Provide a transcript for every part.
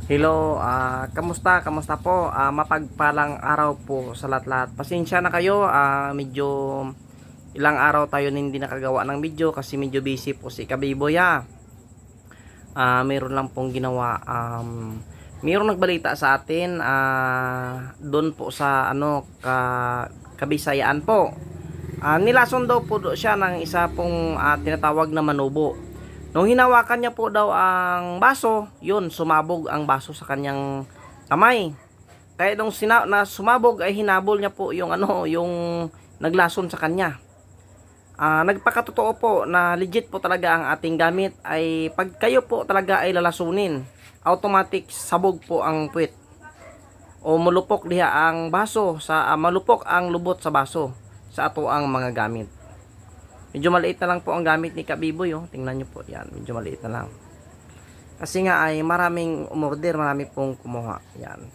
Hello, kamusta? Kamusta po? Mapagpalang araw po sa lahat-lahat. Pasensya na kayo, medyo ilang araw tayo hindi nakagawa ng video kasi medyo busy po si Kabiboy ha. Meron lang pong ginawa. Mayroong nagbalita sa atin doon po sa Kabisayaan po. Nilason daw po siya ng isa pong tinatawag na manubo. Nung hinawakan niya po daw ang baso, yun, sumabog ang baso sa kanyang kamay. Kaya nung sumabog ay hinabol niya po yung yung naglason sa kanya. Nagpakatotoo po na legit po talaga ang ating gamit ay pag kayo po talaga ay lalasunin, automatic sabog po ang puwit o malupok diha ang baso malupok ang lubot sa baso sa ato ang mga gamit. Medyo maliit na lang po ang gamit ni Kabiboy, oh. Tingnan nyo po, yan, medyo maliit na lang. Kasi nga ay maraming umorder, marami pong kumuha. Yan.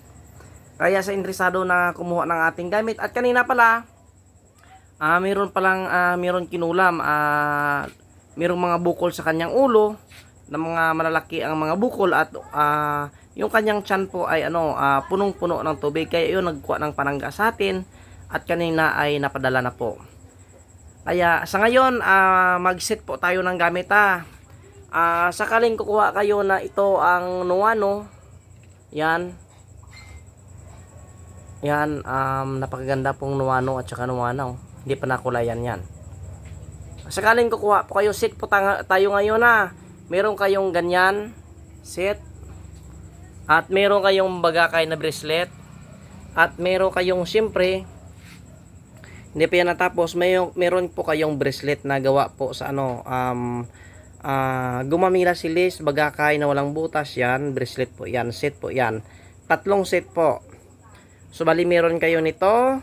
Kaya sa interesado na kumuha ng ating gamit. At kanina pala, meron kinulam. Merong mga bukol sa kanyang ulo, na mga malalaki ang mga bukol at yung kanyang tiyan po ay punong-puno ng tubig. Kaya yun nagkuha ng panangga sa atin at kanina ay napadala na po. Kaya sa ngayon mag-set po tayo ng gamit sakaling kukuha kayo na ito ang Nuano. Yan. Yan, napakaganda pong Nuano at saka Nuano. Hindi pa nakulayan yan. Sakaling kukuha po kayo, set po tayo ngayon meron kayong ganyan set at meron kayong bagakay na bracelet at meron kayong siyempre hindi pa yan natapos, meron po kayong bracelet na gawa po sa gumamila silis, bagakay na walang butas, yan, bracelet po yan, set po yan. Tatlong set po. So bali meron kayo nito,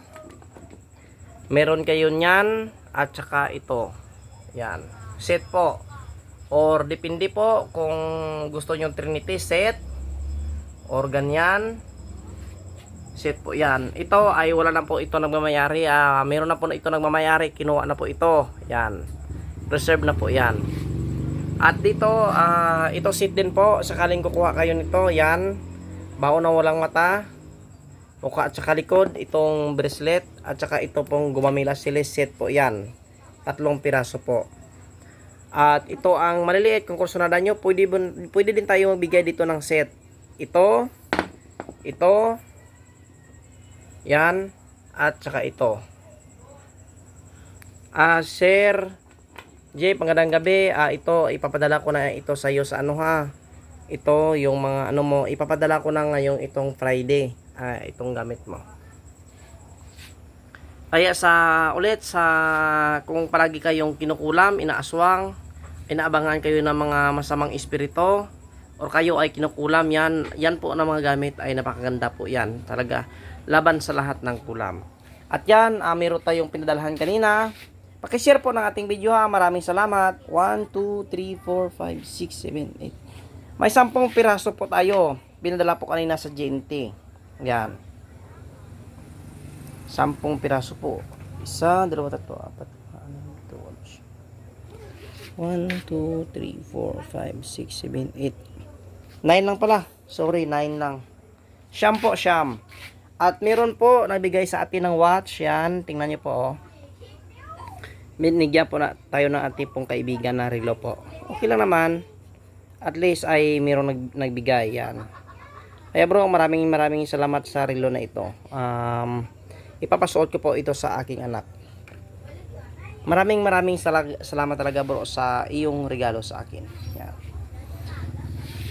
meron kayo nyan, at saka ito. Yan, set po. Or depende po kung gusto nyo Trinity set, or ganyan. Set po yan. Ito ay wala na po ito nagmamayari. Meron na po na ito nagmamayari. Kinuha na po ito. Yan. Reserve na po yan. At dito, ito set din po. Sakaling kukuha kayo nito. Yan. Baon na walang mata. Mukha at saka likod. Itong bracelet. At saka ito pong gumamila silis set po yan. 3 piraso po. At ito ang maliliit. Kung kursunada nyo, pwede din tayo magbigay dito ng set. Ito. Yan, at saka ito. Sir J, pangandang gabi. Ito, ipapadala ko na ito sa iyo sa Ito, yung mga mo, ipapadala ko na ngayong itong Friday. Itong gamit mo. Kaya ulit kung palagi kayong kinukulam, inaaswang, inaabangan kayo ng mga masamang espiritu, or kayo ay kinukulam, yan po na mga gamit ay napakaganda po yan. Talaga, laban sa lahat ng kulam. At yan, meron tayong pinadalhan kanina. Pakishare po ng ating video Maraming salamat. 1, 2, 3, 4, 5, 6, 7, 8. May 10 piraso po tayo. Pinadala po kanina sa GNT. Yan. 10 piraso po. 1, 2, 3, 4, 5, 6, 1, 2, 3, 4, 5, 6, 7, 8. 9 lang pala. Sorry, 9 lang. Siyam po, siyam. At meron po nagbigay sa atin ng watch. Yan, tingnan nyo po. Binigyan po na tayo ng ating pong kaibigan na relo po. Okay lang naman. At least ay meron nagbigay. Yan. Kaya bro, maraming salamat sa relo na ito. Ipapasuot ko po ito sa aking anak. Maraming salamat talaga bro sa iyong regalo sa akin. Yan.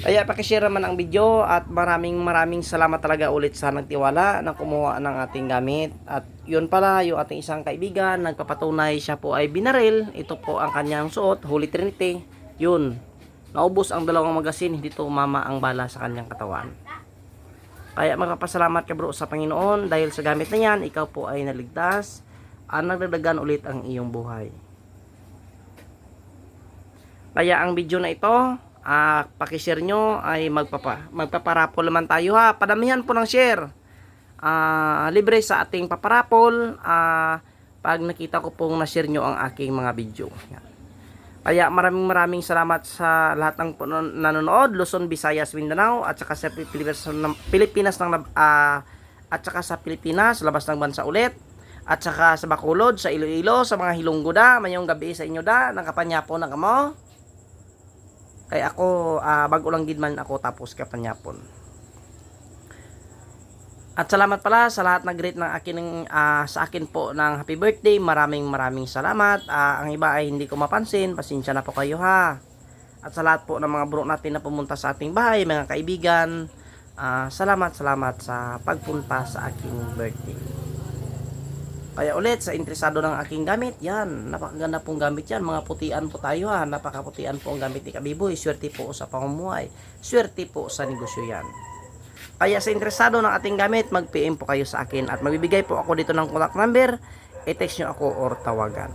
Kaya pakishare naman ang video at maraming salamat talaga ulit sa nagtiwala na kumuha ng ating gamit. At yun pala, yung ating isang kaibigan, nagpapatunay siya po ay binaril. Ito po ang kanyang suot, Holy Trinity. Yun, naubos ang 2 magasin, hindi to umama ang bala sa kanyang katawan. Kaya magpapasalamat ka bro sa Panginoon dahil sa gamit na yan, ikaw po ay naligtas at nagdagdagan ulit ang iyong buhay. Kaya ang video na ito, pakishare nyo ay magpaparapol naman tayo Padamihan po ng share. Libre sa ating paparapol pag nakita ko pong na-share nyo ang aking mga video. Yan. Kaya maraming salamat sa lahat ng nanonood, Luzon, Visayas, Mindanao at saka sa Pilipinas at saka sa Pilipinas, labas ng bansa ulit. At saka sa Bacolod, sa Iloilo, sa mga Hilonggo mayong gabi sa inyo nakapanyapo na kamo. Kaya ako bago lang gid man ako tapos kapanyapon. At salamat pala sa lahat nag-greet ng sa akin po ng happy birthday. Maraming salamat. Ang iba ay hindi ko mapansin. Pasensya na po kayo ha. At sa lahat po ng mga bro natin na pumunta sa ating bahay, mga kaibigan, salamat sa pagpunta sa aking birthday. Kaya ulit sa interesado ng aking gamit, yan, napakaganda pong gamit yan. Mga putian po tayo ha. Napakaputian po ang gamit ni Kabiboy. Swerte po sa pamumuhay. Swerte po sa negosyo yan. Kaya sa interesado ng ating gamit, mag-PM po kayo sa akin at magbibigay po ako dito ng contact number, i-text nyo ako or tawagan.